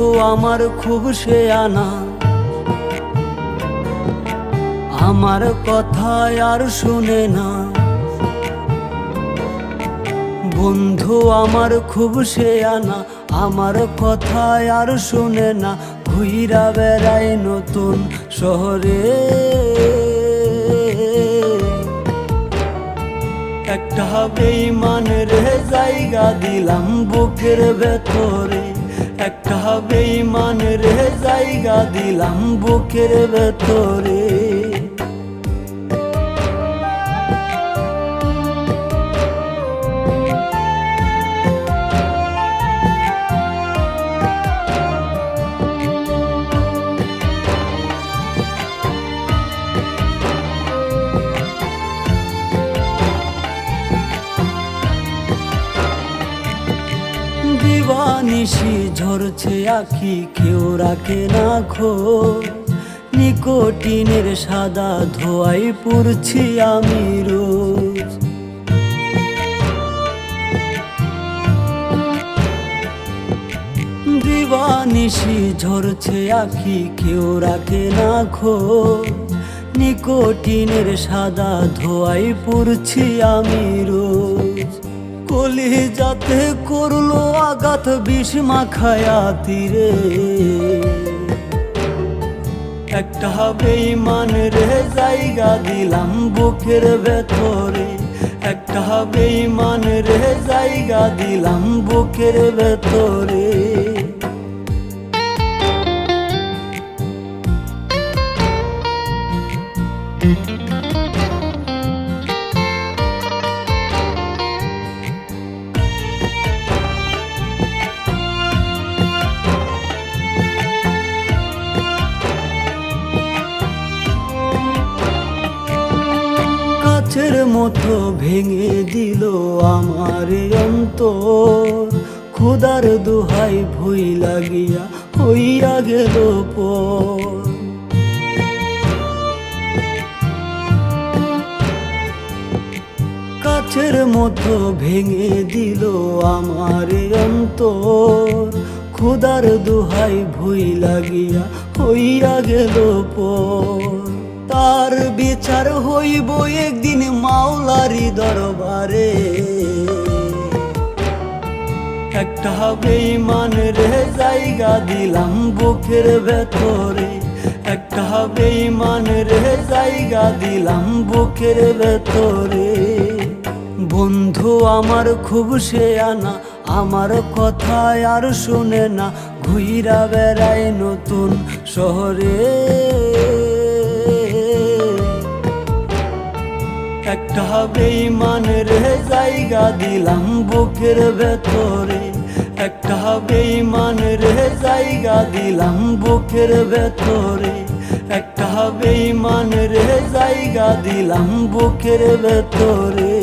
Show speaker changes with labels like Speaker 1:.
Speaker 1: বন্ধু আমার খুব শেয়ানা, আমার কথা আর শুনে না। বন্ধু আমার খুব শেয়ানা, আমার কথা আর শুনে না। ঘুইরা বেড়াই নতুন শহরে, একটা বেঈমানের জায়গা দিলাম বুকের ভেতরে, একটা বেঈমানের জায়গা দিলাম বুকের ভেতরে। দিবানিশি ঝরছে আখি, কেউ রাখে না খোঁজ। নিকোটিনের সাদা ধোঁয়ায় পুড়ছি আমি রোজ। দিবানিশি ঝরছে আখি, কেউ রাখে না খোঁজ। নিকোটিনের সাদা ধোঁয়ায় পুড়ছি আমি রোজ। কলিজাতে করলো আঘাত বিষ মাখায়া তীরে, একটা বেঈমানের জায়গা দিলাম বুকের ভেতরে, একটা বেঈমানের জায়গা দিলাম বুকের ভেতরে। কাচের মতো ভেঙে দিল আমার অন্তর, খোদার দোহাই ভুই লাগিয়া হইয়া গেল পর। কাচের মতো ভেঙে দিল আমার অন্তর, খোদার দোহাই ভুই লাগিয়া হইয়া গেল পর। তার বিচার হইব একদিন মাওলারি দরবারে, একটা বেঈমানের জায়গা দিলাম বুকের ভেতরে, একটা বেঈমানের জায়গা দিলাম বুকের ভেতরে। বন্ধু আমার খুব শেয়ানা, আমার কথা আর শুনে না। ঘুইরা বেড়াই নতুন শহরে, একটা বেঈমানের জায়গা দিলাম বুকের ভেতরে, একটা বেঈমানের জায়গা দিলাম বুকের ভেতরে, একটা বেঈমানের জায়গা দিলাম বুকের ভেতরে।